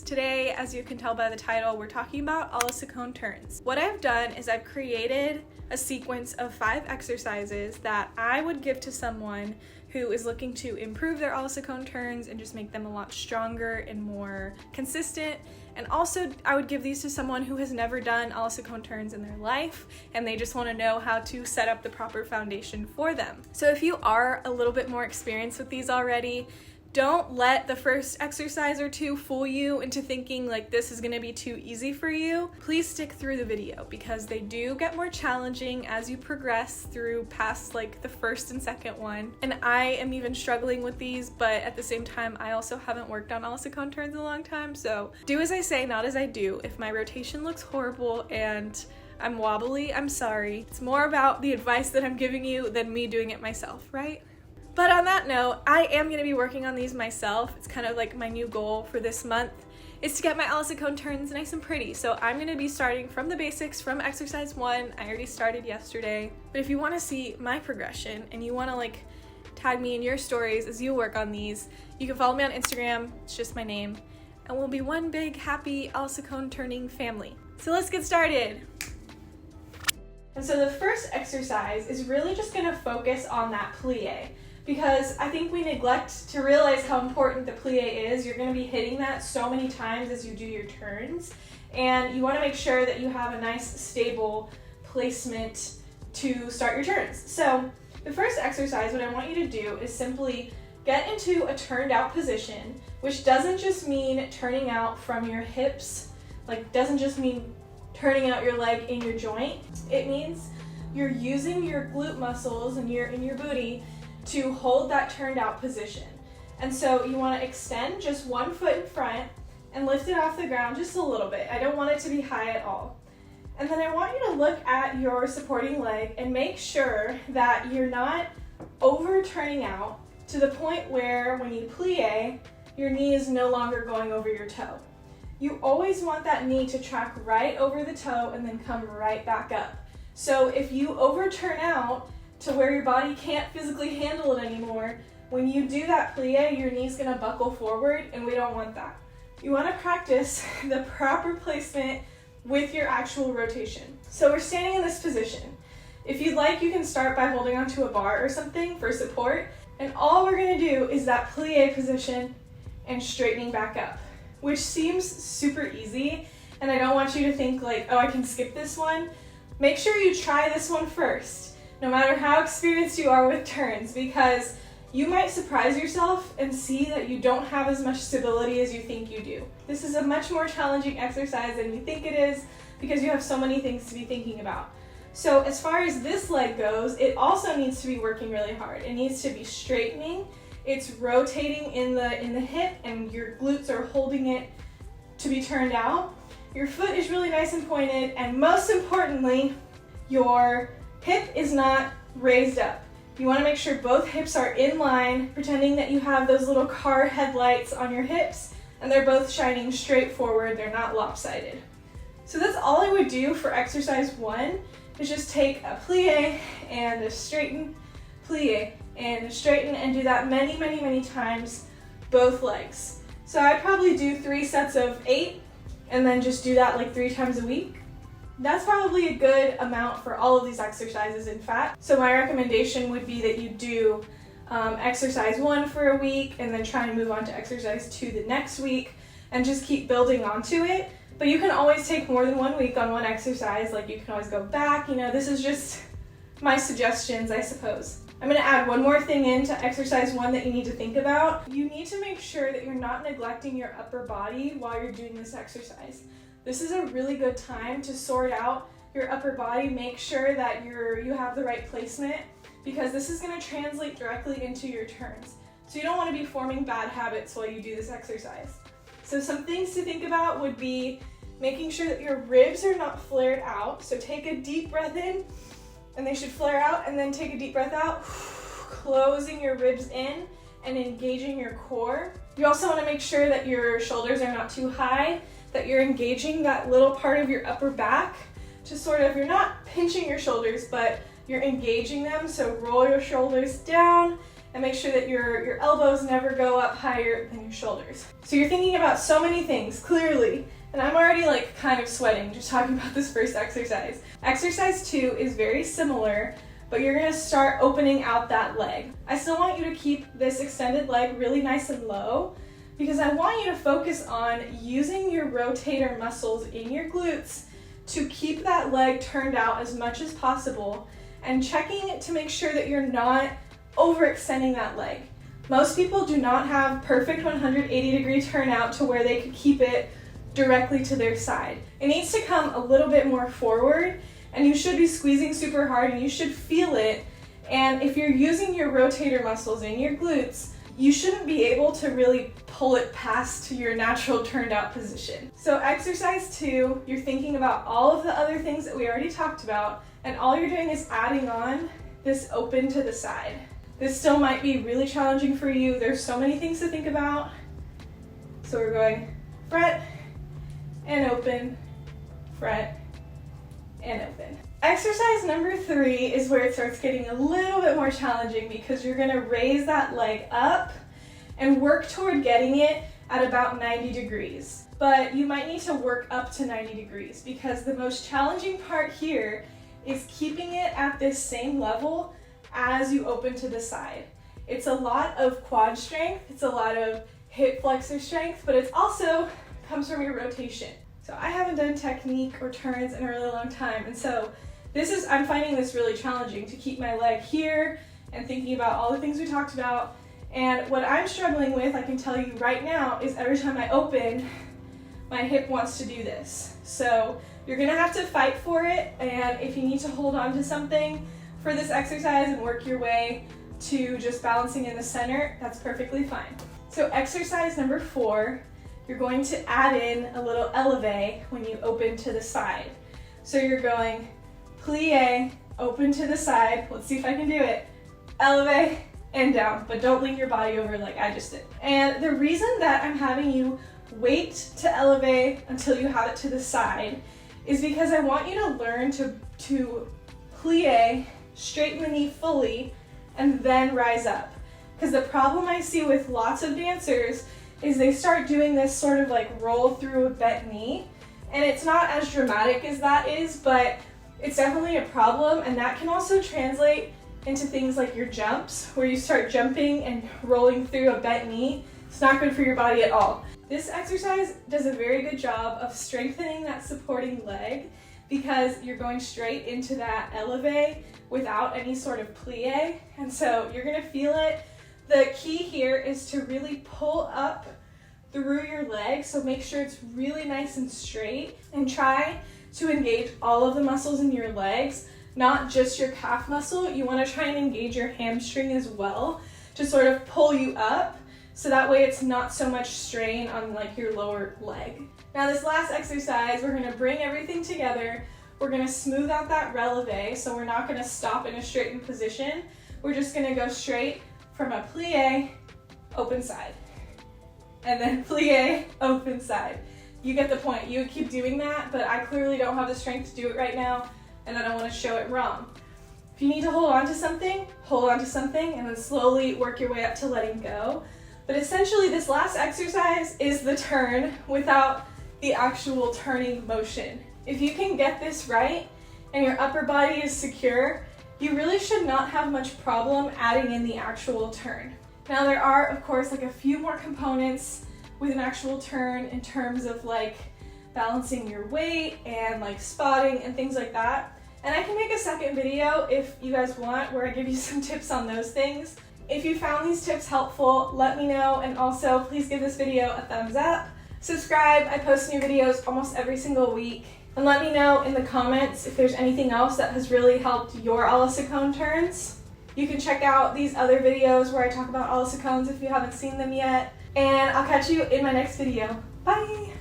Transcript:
Today, as you can tell by the title, we're talking about a la Seconde turns. What I've done is I've created a sequence of 5 exercises that I would give to someone who is looking to improve their a la Seconde turns and just make them a lot stronger and more consistent. And also, I would give these to someone who has never done a la Seconde turns in their life and they just want to know how to set up the proper foundation for them. So if you are a little bit more experienced with these already, don't let the first exercise or 2 fool you into thinking like this is gonna be too easy for you. Please stick through the video because they do get more challenging as you progress through past like the first and second one. And I am even struggling with these, but at the same time, I also haven't worked on a la Seconde turns in a long time. So do as I say, not as I do. If my rotation looks horrible and I'm wobbly, I'm sorry. It's more about the advice that I'm giving you than me doing it myself, right? But on that note, I am going to be working on these myself. It's kind of like my new goal for this month is to get my a la Seconde turns nice and pretty. So I'm going to be starting from the basics, from exercise 1. I already started yesterday. But if you want to see my progression and you want to like tag me in your stories as you work on these, you can follow me on Instagram. It's just my name. And we'll be one big happy a la Seconde turning family. So let's get started. And so the first exercise is really just going to focus on that plie, because I think we neglect to realize how important the plie is. You're going to be hitting that so many times as you do your turns, and you want to make sure that you have a nice stable placement to start your turns. So the first exercise, what I want you to do is simply get into a turned out position, which doesn't just mean turning out from your hips, like doesn't just mean turning out your leg in your joint. It means you're using your glute muscles and in your booty to hold that turned out position. And so you want to extend just one foot in front and lift it off the ground just a little bit. I don't want it to be high at all. And then I want you to look at your supporting leg and make sure that you're not over turning out to the point where when you plie, your knee is no longer going over your toe. You always want that knee to track right over the toe and then come right back up. So if you overturn out to where your body can't physically handle it anymore, when you do that plie, your knee's gonna buckle forward, and we don't want that. You wanna practice the proper placement with your actual rotation. So we're standing in this position. If you'd like, you can start by holding onto a bar or something for support, and all we're gonna do is that plie position and straightening back up, which seems super easy, and I don't want you to think like, oh, I can skip this one. Make sure you try this one first, no matter how experienced you are with turns, because you might surprise yourself and see that you don't have as much stability as you think you do. This is a much more challenging exercise than you think it is because you have so many things to be thinking about. So as far as this leg goes, it also needs to be working really hard. It needs to be straightening. It's rotating in the hip, and your glutes are holding it to be turned out. Your foot is really nice and pointed, and most importantly, your hip is not raised up. You want to make sure both hips are in line, pretending that you have those little car headlights on your hips, and they're both shining straight forward. They're not lopsided. So that's all I would do for exercise 1, is just take a plie and a straighten, plie and a straighten, and do that many, many, many times, both legs. So I'd probably do 3 sets of 8, and then just do that like 3 times a week. That's probably a good amount for all of these exercises, in fact. So my recommendation would be that you do exercise 1 for a week and then try and move on to exercise 2 the next week and just keep building onto it. But you can always take more than 1 week on one exercise. Like you can always go back. This is just my suggestions, I suppose. I'm going to add one more thing into exercise 1 that you need to think about. You need to make sure that you're not neglecting your upper body while you're doing this exercise. This is a really good time to sort out your upper body, make sure that you have the right placement, because this is going to translate directly into your turns. So you don't want to be forming bad habits while you do this exercise. So some things to think about would be making sure that your ribs are not flared out. So take a deep breath in, and they should flare out, and then take a deep breath out, closing your ribs in and engaging your core. You also want to make sure that your shoulders are not too high, that you're engaging that little part of your upper back to sort of, you're not pinching your shoulders, but you're engaging them. So roll your shoulders down and make sure that your elbows never go up higher than your shoulders. So you're thinking about so many things, clearly, and I'm already like kind of sweating just talking about this first exercise. Exercise 2 is very similar, but you're gonna start opening out that leg. I still want you to keep this extended leg really nice and low because I want you to focus on using your rotator muscles in your glutes to keep that leg turned out as much as possible and checking to make sure that you're not overextending that leg. Most people do not have perfect 180-degree turnout to where they could keep it directly to their side. It needs to come a little bit more forward, and you should be squeezing super hard and you should feel it. And if you're using your rotator muscles in your glutes, you shouldn't be able to really pull it past to your natural turned out position. So exercise 2, you're thinking about all of the other things that we already talked about, and all you're doing is adding on this open to the side. This still might be really challenging for you. There's so many things to think about. So we're going front and open, front and open. Exercise number 3 is where it starts getting a little bit more challenging because you're gonna raise that leg up and work toward getting it at about 90 degrees. But you might need to work up to 90 degrees because the most challenging part here is keeping it at this same level as you open to the side. It's a lot of quad strength, it's a lot of hip flexor strength, but it also comes from your rotation. So I haven't done technique or turns in a really long time, and so I'm finding this really challenging to keep my leg here and thinking about all the things we talked about. And what I'm struggling with, I can tell you right now, is every time I open, my hip wants to do this. So you're gonna have to fight for it, and if you need to hold on to something for this exercise and work your way to just balancing in the center, that's perfectly fine. So exercise number 4, you're going to add in a little elevate when you open to the side. So you're going plie, open to the side. Let's see if I can do it. Elevate and down, but don't lean your body over like I just did. And the reason that I'm having you wait to elevate until you have it to the side is because I want you to learn to plie, straighten the knee fully, and then rise up. Because the problem I see with lots of dancers is they start doing this sort of like roll through a bent knee, and it's not as dramatic as that is, but it's definitely a problem, and that can also translate into things like your jumps, where you start jumping and rolling through a bent knee. It's not good for your body at all. This exercise does a very good job of strengthening that supporting leg because you're going straight into that elevate without any sort of plie, and so you're gonna feel it. The key here is to really pull up through your leg, so make sure it's really nice and straight, and try to engage all of the muscles in your legs, not just your calf muscle. You want to try and engage your hamstring as well to sort of pull you up, so that way it's not so much strain on like your lower leg. Now this last exercise, we're going to bring everything together. We're going to smooth out that releve, so we're not going to stop in a straightened position. We're just going to go straight from a plie, open side, and then plie, open side. You get the point. You keep doing that, but I clearly don't have the strength to do it right now, and I don't want to show it wrong. If you need to hold on to something, and then slowly work your way up to letting go. But essentially, this last exercise is the turn without the actual turning motion. If you can get this right, and your upper body is secure, you really should not have much problem adding in the actual turn. Now there are, of course, like a few more components with an actual turn in terms of like balancing your weight and like spotting and things like that. And I can make a second video if you guys want where I give you some tips on those things. If you found these tips helpful, let me know, and also please give this video a thumbs up. Subscribe, I post new videos almost every single week. And let me know in the comments if there's anything else that has really helped your a la Seconde turns. You can check out these other videos where I talk about a la Secondes if you haven't seen them yet. And I'll catch you in my next video. Bye!